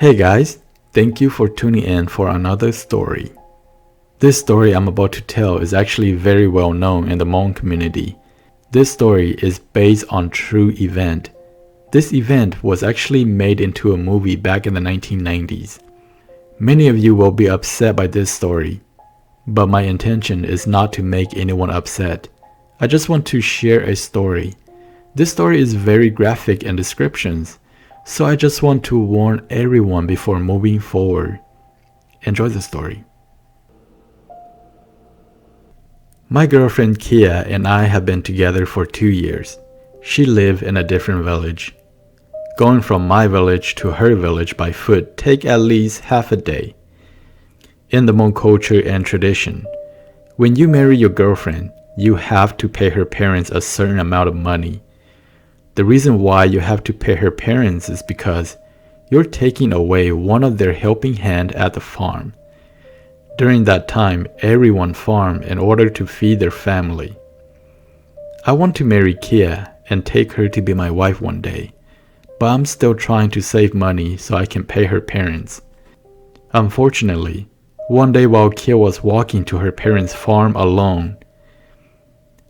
Hey guys, thank you for tuning in for another story. This story I'm about to tell is actually very well known in the Hmong community. This story is based on true event. This event was actually made into a movie back in the 1990s. Many of you will be upset by this story, but my intention is not to make anyone upset. I just want to share a story. This story is very graphic in descriptions, so I just want to warn everyone before moving forward. Enjoy the story. My girlfriend Kia and I have been together for 2 years. She lived in a different village. Going from my village to her village by foot take at least half a day. In the Hmong culture and tradition, when you marry your girlfriend, you have to pay her parents a certain amount of money. The reason why you have to pay her parents is because you're taking away one of their helping hand at the farm. During that time, everyone farmed in order to feed their family. I want to marry Kia and take her to be my wife one day, but I'm still trying to save money so I can pay her parents. Unfortunately, one day while Kia was walking to her parents' farm alone,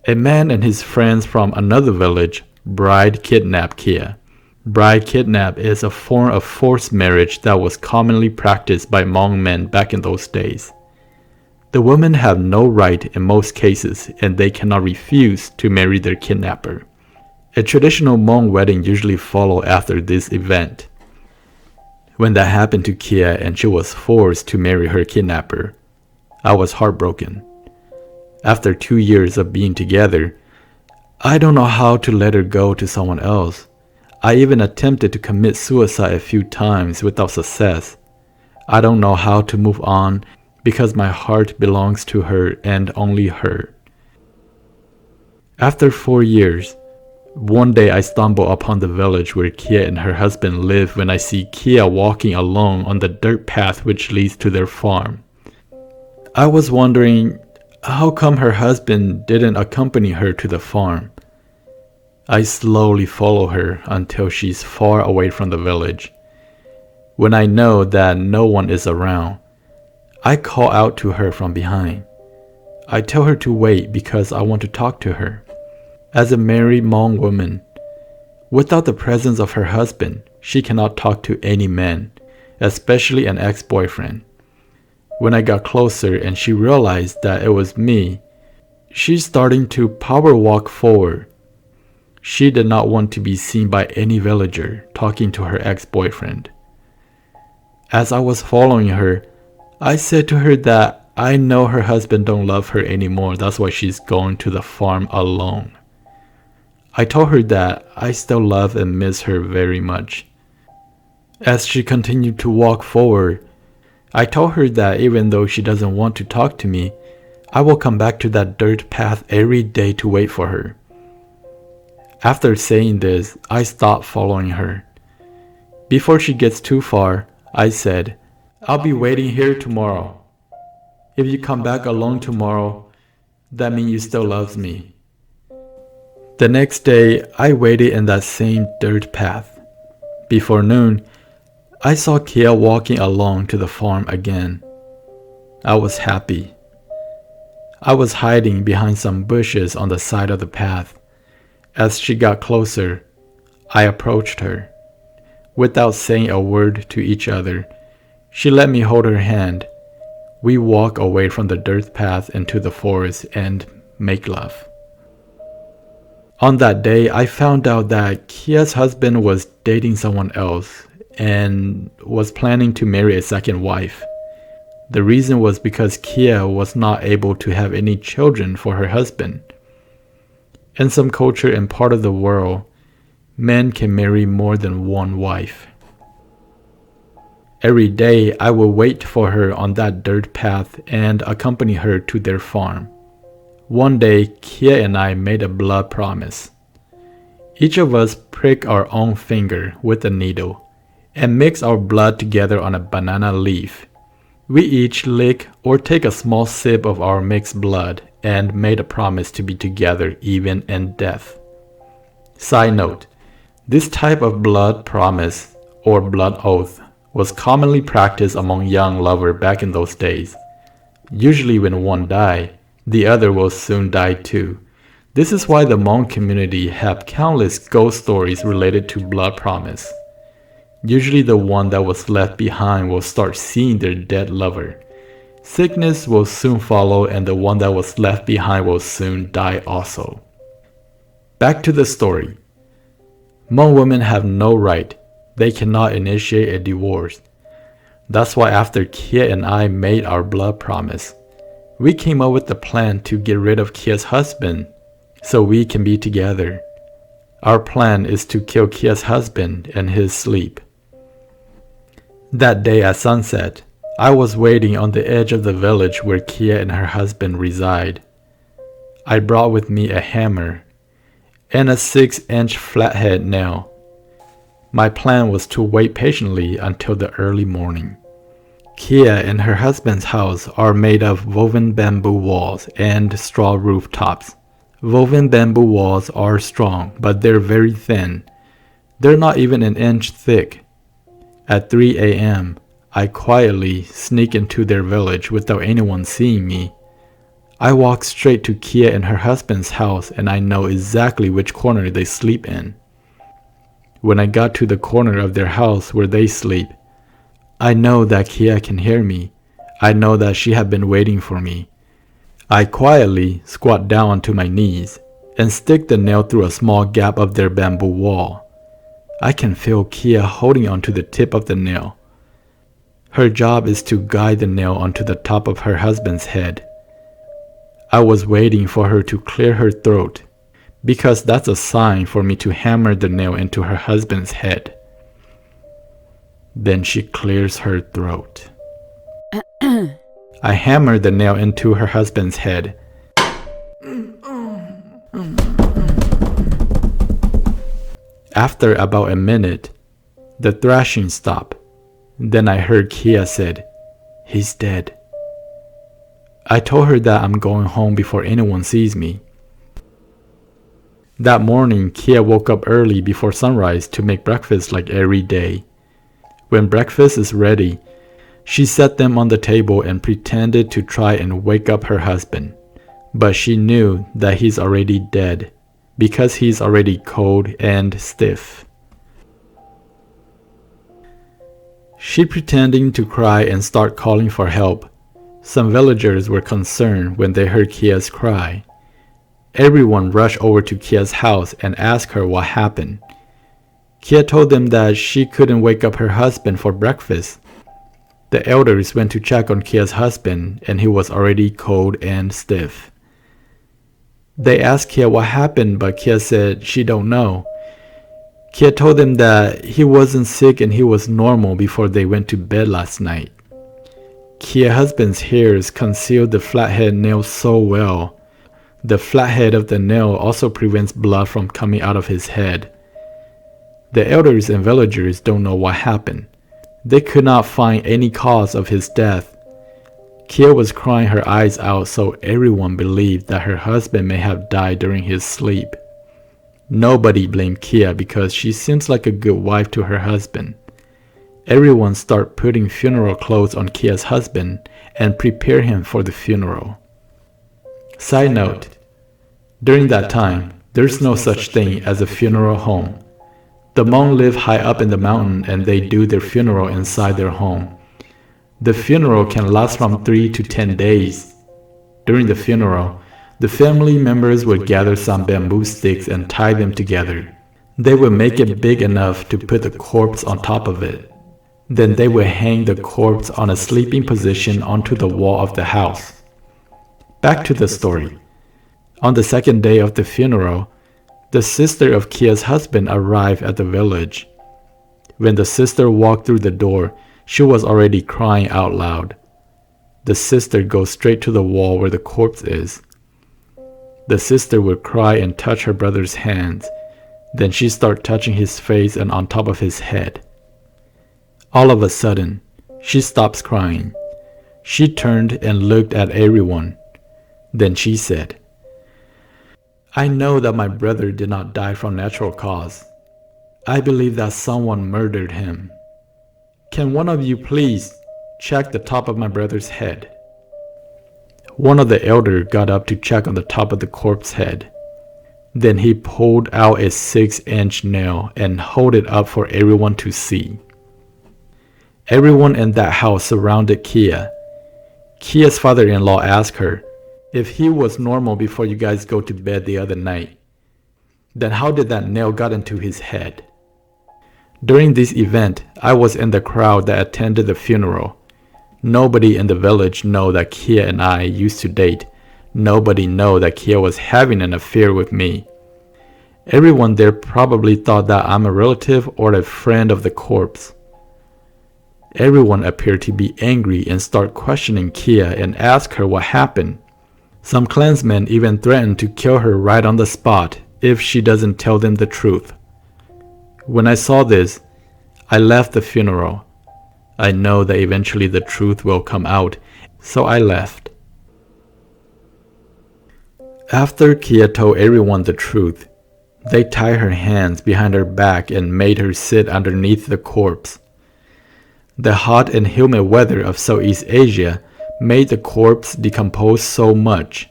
a man and his friends from another village bride kidnapped Kia. Bride kidnap is a form of forced marriage that was commonly practiced by Hmong men back in those days. The women have no right in most cases and they cannot refuse to marry their kidnapper. A traditional Hmong wedding usually follows after this event. When that happened to Kia and she was forced to marry her kidnapper, I was heartbroken. After 2 years of being together, I don't know how to let her go to someone else. I even attempted to commit suicide a few times without success. I don't know how to move on because my heart belongs to her and only her. After 4 years, one day I stumble upon the village where Kia and her husband live when I see Kia walking alone on the dirt path which leads to their farm. I was wondering, how come her husband didn't accompany her to the farm? I slowly follow her until she's far away from the village. When I know that no one is around, I call out to her from behind. I tell her to wait because I want to talk to her. As a married Hmong woman, without the presence of her husband, she cannot talk to any man, especially an ex-boyfriend. When I got closer and she realized that it was me, she's starting to power walk forward. She did not want to be seen by any villager talking to her ex-boyfriend. As I was following her, I said to her that I know her husband don't love her anymore, that's why she's going to the farm alone. I told her that I still love and miss her very much. As she continued to walk forward, I told her that even though she doesn't want to talk to me, I will come back to that dirt path every day to wait for her. After saying this, I stopped following her. Before she gets too far, I said, "I'll be waiting here tomorrow. If you come back alone tomorrow, that means you still love me." The next day, I waited in that same dirt path. Before noon, I saw Kia walking alone to the farm again. I was happy. I was hiding behind some bushes on the side of the path. As she got closer, I approached her. Without saying a word to each other, she let me hold her hand. We walk away from the dirt path into the forest and make love. On that day, I found out that Kia's husband was dating someone else and was planning to marry a second wife. The reason was because Kia was not able to have any children for her husband. In some culture and part of the world, men can marry more than one wife. Every day, I will wait for her on that dirt path and accompany her to their farm. One day, Kia and I made a blood promise. Each of us prick our own finger with a needle and mix our blood together on a banana leaf. We each lick or take a small sip of our mixed blood and made a promise to be together even in death. Side note, this type of blood promise or blood oath was commonly practiced among young lovers back in those days. Usually when one died, the other will soon die too. This is why the Hmong community have countless ghost stories related to blood promise. Usually the one that was left behind will start seeing their dead lover. Sickness will soon follow and the one that was left behind will soon die also. Back to the story. Hmong women have no right. They cannot initiate a divorce. That's why after Kia and I made our blood promise, we came up with the plan to get rid of Kia's husband so we can be together. Our plan is to kill Kia's husband in his sleep. That day at sunset, I was waiting on the edge of the village where Kia and her husband reside. I brought with me a hammer and a 6-inch flathead nail. My plan was to wait patiently until the early morning. Kia and her husband's house are made of woven bamboo walls and straw rooftops. Woven bamboo walls are strong, but they're very thin. They're not even an inch thick. At 3 a.m., I quietly sneak into their village without anyone seeing me. I walk straight to Kia and her husband's house and I know exactly which corner they sleep in. When I got to the corner of their house where they sleep, I know that Kia can hear me. I know that she had been waiting for me. I quietly squat down onto my knees and stick the nail through a small gap of their bamboo wall. I can feel Kia holding onto the tip of the nail. Her job is to guide the nail onto the top of her husband's head. I was waiting for her to clear her throat, because that's a sign for me to hammer the nail into her husband's head. Then she clears her throat. I hammer the nail into her husband's head. After about a minute, the thrashing stopped. Then I heard Kia said, "He's dead." I told her that I'm going home before anyone sees me. That morning, Kia woke up early before sunrise to make breakfast like every day. When breakfast is ready, she set them on the table and pretended to try and wake up her husband. But she knew that he's already dead, because he's already cold and stiff. She pretending to cry and start calling for help. Some villagers were concerned when they heard Kia's cry. Everyone rushed over to Kia's house and asked her what happened. Kia told them that she couldn't wake up her husband for breakfast. The elders went to check on Kia's husband and he was already cold and stiff. They asked Kia what happened, but Kia said she don't know. Kia told them that he wasn't sick and he was normal before they went to bed last night. Kia's husband's hairs concealed the flathead nail so well. The flathead of the nail also prevents blood from coming out of his head. The elders and villagers don't know what happened. They could not find any cause of his death. Kia was crying her eyes out, so everyone believed that her husband may have died during his sleep. Nobody blamed Kia because she seems like a good wife to her husband. Everyone started putting funeral clothes on Kia's husband and prepare him for the funeral. Side note, during that time, there's no such thing as a funeral home. The Hmong live high up in the mountain and they do their funeral inside their home. The funeral can last from 3 to 10 days. During the funeral, the family members would gather some bamboo sticks and tie them together. They would make it big enough to put the corpse on top of it. Then they would hang the corpse on a sleeping position onto the wall of the house. Back to the story. On the second day of the funeral, the sister of Kia's husband arrived at the village. When the sister walked through the door, she was already crying out loud. The sister goes straight to the wall where the corpse is. The sister would cry and touch her brother's hands. Then she started touching his face and on top of his head. All of a sudden, she stops crying. She turned and looked at everyone. Then she said, "I know that my brother did not die from natural cause. I believe that someone murdered him. Can one of you please check the top of my brother's head? One of the elders got up to check on the top of the corpse's head. Then he pulled out a 6-inch nail and held it up for everyone to see. Everyone in that house surrounded Kia. Kia's father-in-law asked her if he was normal before you guys go to bed the other night. Then how did that nail got into his head? During this event, I was in the crowd that attended the funeral. Nobody in the village know that Kia and I used to date. Nobody know that Kia was having an affair with me. Everyone there probably thought that I'm a relative or a friend of the corpse. Everyone appeared to be angry and start questioning Kia and ask her what happened. Some clansmen even threatened to kill her right on the spot if she doesn't tell them the truth. When I saw this, I left the funeral. I know that eventually the truth will come out, so I left. After Kia told everyone the truth, they tied her hands behind her back and made her sit underneath the corpse. The hot and humid weather of Southeast Asia made the corpse decompose so much.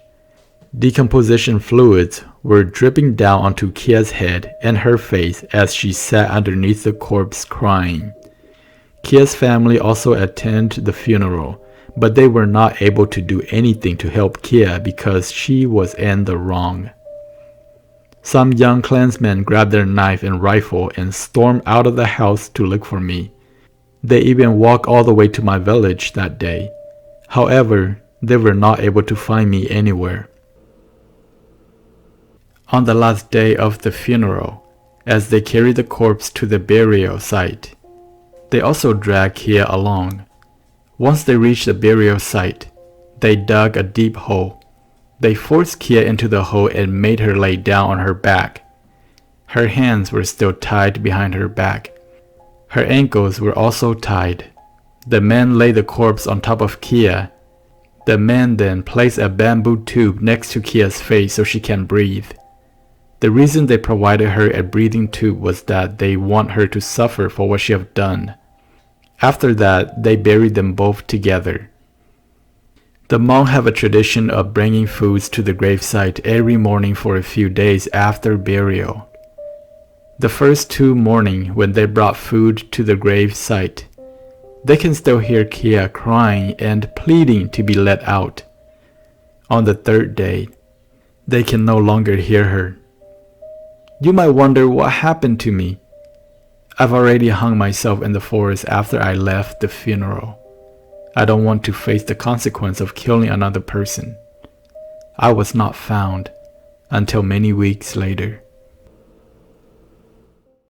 Decomposition fluids were dripping down onto Kia's head and her face as she sat underneath the corpse crying. Kia's family also attended the funeral, but they were not able to do anything to help Kia because she was in the wrong. Some young clansmen grabbed their knife and rifle and stormed out of the house to look for me. They even walked all the way to my village that day. However, they were not able to find me anywhere. On the last day of the funeral, as they carried the corpse to the burial site, they also dragged Kia along. Once they reached the burial site, they dug a deep hole. They forced Kia into the hole and made her lay down on her back. Her hands were still tied behind her back. Her ankles were also tied. The men laid the corpse on top of Kia. The men then placed a bamboo tube next to Kia's face so she can breathe. The reason they provided her a breathing tube was that they want her to suffer for what she have done. After that, they buried them both together. The Hmong have a tradition of bringing foods to the gravesite every morning for a few days after burial. The first 2 mornings when they brought food to the grave site, they can still hear Kia crying and pleading to be let out. On the 3rd day, they can no longer hear her. You might wonder what happened to me. I've already hung myself in the forest after I left the funeral. I don't want to face the consequence of killing another person. I was not found until many weeks later.